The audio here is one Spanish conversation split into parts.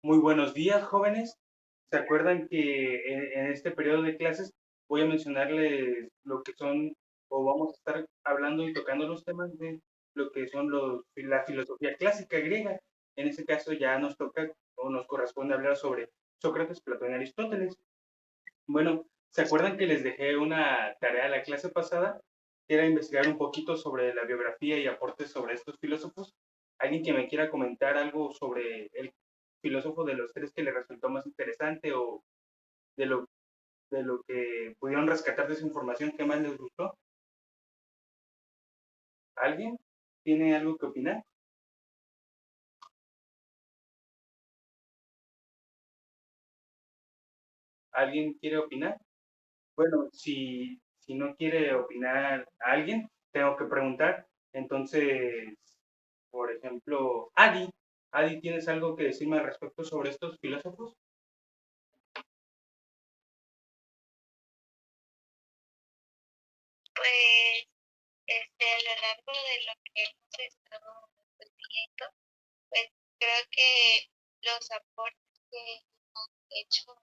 Muy buenos días, jóvenes. ¿Se acuerdan que en este periodo de clases voy a mencionarles lo que son, o vamos a estar hablando y tocando los temas de lo que son la filosofía clásica griega? En este caso ya nos toca o nos corresponde hablar sobre Sócrates, Platón y Aristóteles. Bueno, ¿se acuerdan que les dejé una tarea la clase pasada? Que era investigar un poquito sobre la biografía y aportes sobre estos filósofos. ¿Alguien que me quiera comentar algo sobre el filósofo de los tres que le resultó más interesante o de lo, de lo que pudieron rescatar de esa información que más les gustó? ¿Alguien tiene algo que opinar? ¿Alguien quiere opinar? Bueno, si no quiere opinar a alguien, tengo que preguntar. Entonces, por ejemplo, Adi, ¿tienes algo que decirme al respecto sobre estos filósofos? Pues, a lo largo de lo que hemos estado viendo, pues creo que los aportes que han hecho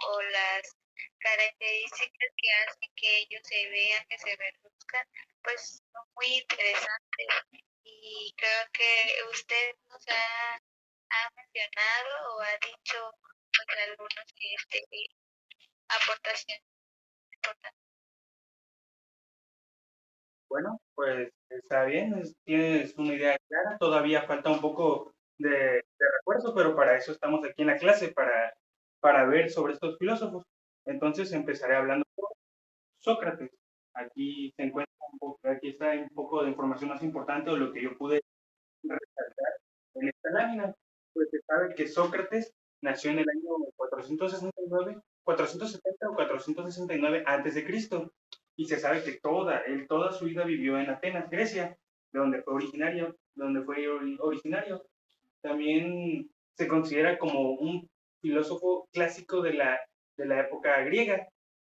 o las características que hacen que ellos se vean, que se reduzcan, pues son muy interesantes. Y creo que usted nos ha mencionado o ha dicho pues algunos aportaciones importantes. Bueno, pues está bien, tienes una idea clara, todavía falta un poco de refuerzo, pero para eso estamos aquí en la clase, para ver sobre estos filósofos. Entonces empezaré hablando por Sócrates. Aquí se encuentra aquí está un poco de información más importante o lo que yo pude resaltar en esta lámina. Pues se sabe que Sócrates nació en el año 469, 470 o 469 antes de Cristo, y se sabe que toda su vida vivió en Atenas, Grecia, de donde fue originario. También se considera como un filósofo clásico de la época griega.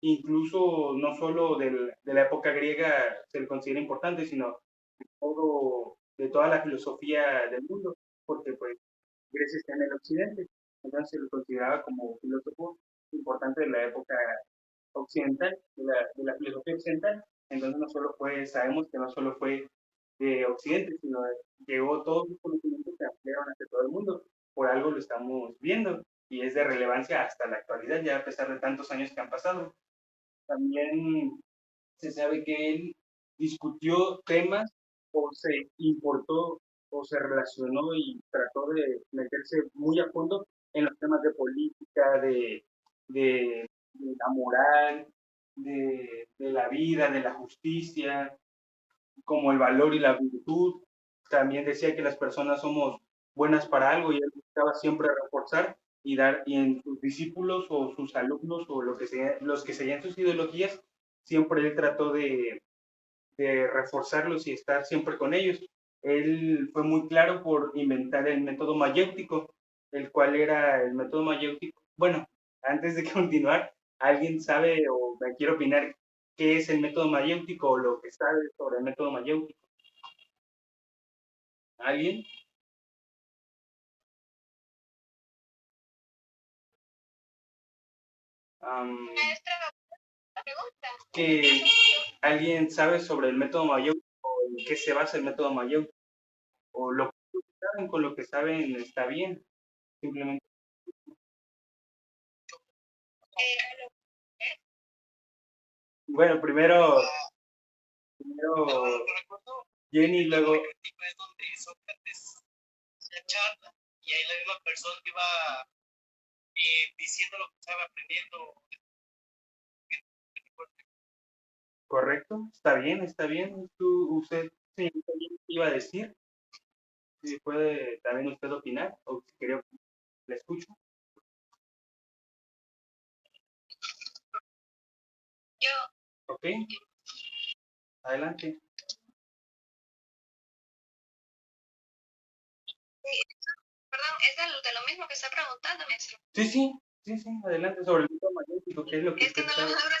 Incluso no solo de la época griega se le considera importante, sino de toda la filosofía del mundo, porque pues Grecia está en el occidente, entonces se lo consideraba como filósofo importante de la época occidental, de la filosofía occidental. Entonces no solo fue, sabemos que no solo fue de occidente, sino llegó todos los conocimientos que ampliaron hacia todo el mundo. Por algo lo estamos viendo y es de relevancia hasta la actualidad, ya a pesar de tantos años que han pasado. También se sabe que él discutió temas o se importó o se relacionó y trató de meterse muy a fondo en los temas de política, de la moral, de la vida, de la justicia, como el valor y la virtud. También decía que las personas somos buenas para algo y él buscaba siempre reforzar y dar, y en sus discípulos o sus alumnos o lo que sea, los que seguían sus ideologías, siempre él trató de reforzarlos y estar siempre con ellos. Él fue muy claro por inventar el método mayéutico, el cual era el método mayéutico. Bueno, antes de continuar, ¿alguien sabe o me quiere opinar qué es el método mayéutico o lo que sabe sobre el método mayéutico? ¿Alguien? Um, ¿Que alguien sabe sobre el método mayéutico o en qué se basa el método mayéutico? O lo que saben con lo que saben está bien, simplemente. Bueno, primero Jenny, luego y ahí la misma persona iba diciendo lo que estaba aprendiendo. Correcto, está bien, está bien. Usted, sí, iba a decir, si puede también usted opinar, o si quería, le escucho. Yo. Ok, adelante. Perdón, ¿es de lo mismo que está preguntando, maestro? Sí, sí, sí, sí, adelante, sobre el método magnético, ¿qué es lo que es usted que no sabe?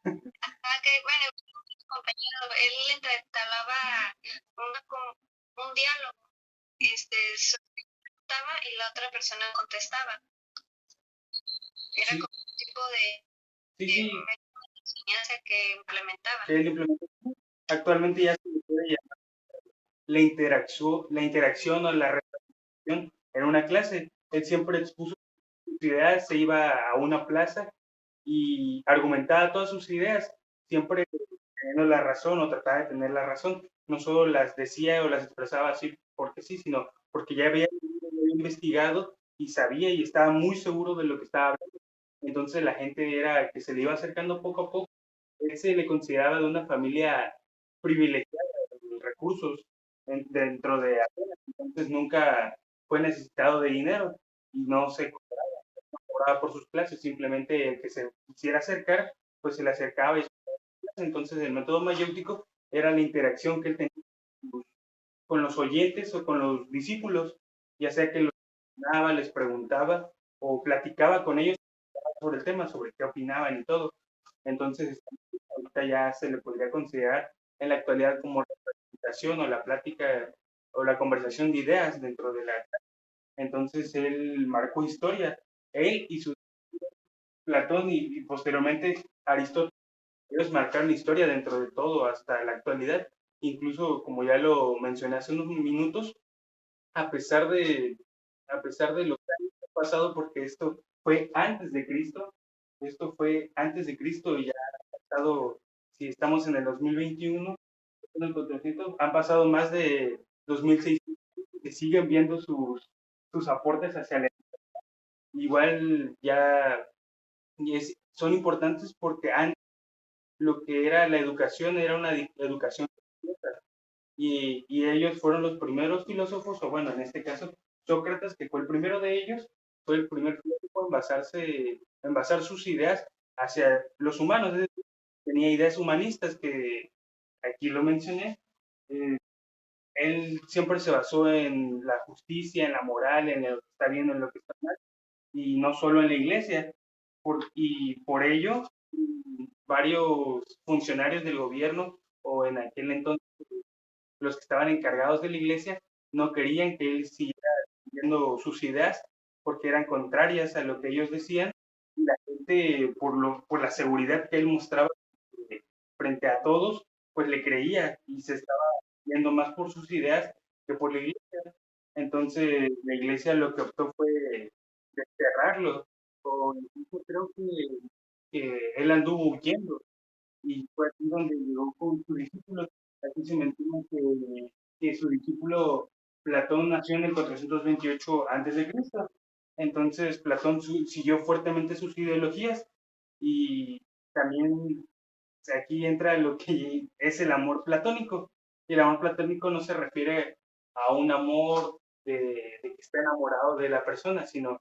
Ah, que bueno, un compañero, él entablaba un diálogo, este, preguntaba y la otra persona contestaba. Era Sí, como un tipo de sí, método de enseñanza que implementaba. que él implementó. Actualmente ya se le puede llamar la interacción o la relación en una clase. Él siempre expuso sus ideas, se iba a una plaza y argumentaba todas sus ideas, siempre teniendo la razón o trataba de tener la razón. No solo las decía o las expresaba así porque sí, sino porque ya había investigado y sabía y estaba muy seguro de lo que estaba hablando. Entonces la gente era que se le iba acercando poco a poco. Él se le consideraba de una familia privilegiada de recursos dentro de Atenas, entonces nunca fue necesitado de dinero y no se cobraba por sus clases, simplemente el que se quisiera acercar, pues se le acercaba y entonces el método mayéutico era la interacción que él tenía con los oyentes o con los discípulos, ya sea que los opinaba, les preguntaba o platicaba con ellos sobre el tema, sobre qué opinaban y todo. Entonces, ahorita ya se le podría considerar en la actualidad como la presentación o la plática o la conversación de ideas dentro de la... Entonces, él marcó historia, él y su Platón y posteriormente Aristóteles, ellos marcaron historia dentro de todo hasta la actualidad. Incluso, como ya lo mencioné hace unos minutos, a pesar de, a pesar de lo que ha pasado, porque esto fue antes de Cristo y ya ha pasado, si estamos en el 2021, en el 400, han pasado más de 2600 que siguen viendo sus aportes hacia la... Igual ya son importantes porque antes lo que era la educación era una educación y ellos fueron los primeros filósofos, o bueno, en este caso, Sócrates, que fue el primero de ellos, fue el primer filósofo en basar sus ideas hacia los humanos, es decir, tenía ideas humanistas que aquí lo mencioné. eh, Él siempre se basó en la justicia, en la moral, en lo que está bien, en lo que está mal, y no solo en la iglesia. Y por ello, varios funcionarios del gobierno, o en aquel entonces los que estaban encargados de la iglesia, no querían que él siguiera siguiendo sus ideas porque eran contrarias a lo que ellos decían. Y la gente, por la seguridad que él mostraba frente a todos, pues le creía y se estaba yendo más por sus ideas que por la iglesia. Entonces la iglesia lo que optó fue desterrarlo, o incluso creo que él anduvo huyendo y fue aquí donde llegó con su discípulo. Aquí se menciona que su discípulo Platón nació en el 428 antes de Cristo. Entonces Platón siguió fuertemente sus ideologías y también aquí entra lo que es el amor platónico. Y el amor platónico no se refiere a un amor de que está enamorado de la persona, sino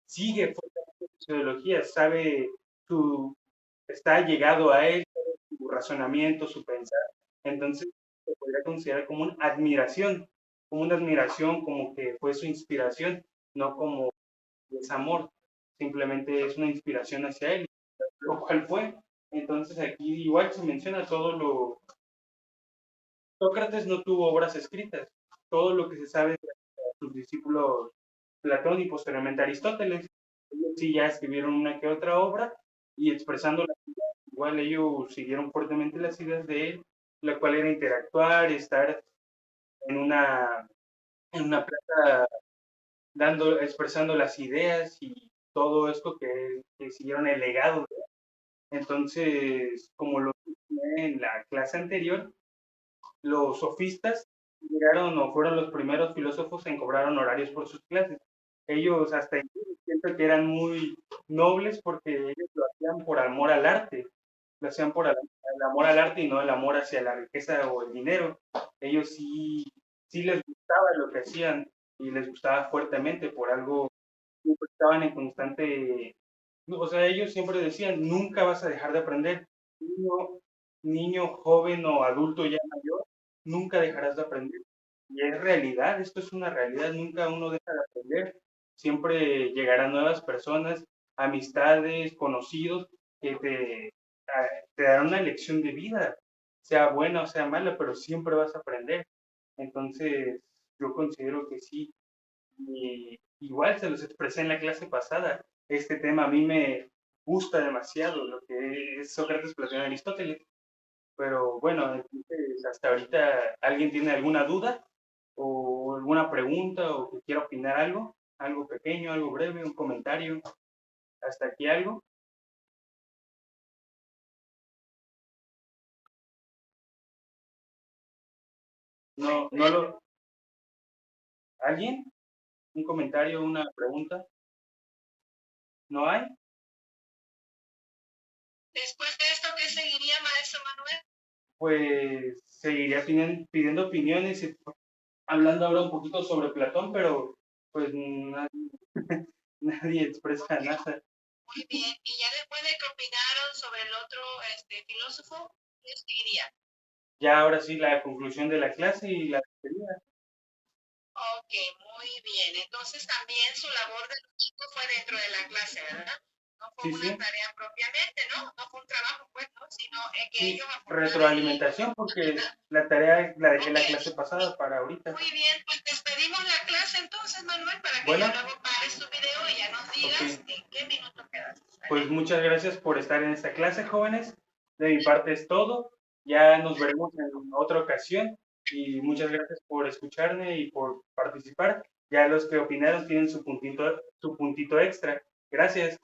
sigue fuertemente sus ideologías, sabe su, está llegado a él, su razonamiento, su pensar. Entonces se podría considerar como una admiración, como que fue su inspiración, no como es amor, simplemente es una inspiración hacia él, lo cual fue. Entonces aquí igual se menciona todo lo... Sócrates no tuvo obras escritas, todo lo que se sabe de sus discípulos Platón y posteriormente Aristóteles, ellos sí ya escribieron una que otra obra y expresando las ideas, igual ellos siguieron fuertemente las ideas de él, la cual era interactuar, estar en una plaza expresando las ideas y todo esto que siguieron el legado. Entonces, como lo mencioné en la clase anterior, los sofistas llegaron o fueron los primeros filósofos en cobrar honorarios por sus clases. Ellos hasta siento que eran muy nobles porque ellos lo hacían por amor al arte, lo hacían por el amor al arte y no el amor hacia la riqueza o el dinero. Ellos sí les gustaba lo que hacían y les gustaba fuertemente, por algo siempre estaban en constante, o sea, ellos siempre decían, nunca vas a dejar de aprender. Niño, niño, joven o adulto ya mayor, nunca dejarás de aprender. Y es realidad, esto es una realidad, nunca uno deja de aprender. Siempre llegarán nuevas personas, amistades, conocidos, que te darán una lección de vida, sea buena o sea mala, pero siempre vas a aprender. Entonces, yo considero que sí, Y igual se los expresé en la clase pasada. Este tema a mí me gusta demasiado, lo que es Sócrates, Platón y Aristóteles. Pero bueno, entonces hasta ahorita, ¿alguien tiene alguna duda o alguna pregunta o que quiera opinar algo? Algo pequeño, algo breve, un comentario. ¿Hasta aquí algo? No, no lo. ¿Alguien? ¿Un comentario, una pregunta? ¿No hay? Después de esto, ¿qué seguiría, maestro Manuel? Pues seguiría pidiendo opiniones y hablando ahora un poquito sobre Platón, pero pues nadie expresa nada. Muy bien. Y ya después de que opinaron sobre el otro filósofo, ¿qué seguiría? Ya ahora sí la conclusión de la clase y la despedida. Ok, muy bien. Entonces también su labor de los chicos fue dentro de la clase, ¿verdad? No fue Sí, una sí, tarea propiamente, ¿no? No fue un trabajo, pues, ¿no? Sino que sí, ellos aportaron y, retroalimentación porque ¿verdad? la tarea la dejé Ok, la clase pasada para ahorita. muy bien. Pues despedimos la clase entonces, Manuel, para que ya Bueno, luego pares tu video y ya nos ok, digas en qué minuto quedas. pues ¿Vale? muchas gracias por estar en esta clase, jóvenes. De mi parte es todo. Ya nos veremos en otra ocasión y muchas gracias por escucharme y por participar. Ya los que opinaron tienen su puntito extra. Gracias.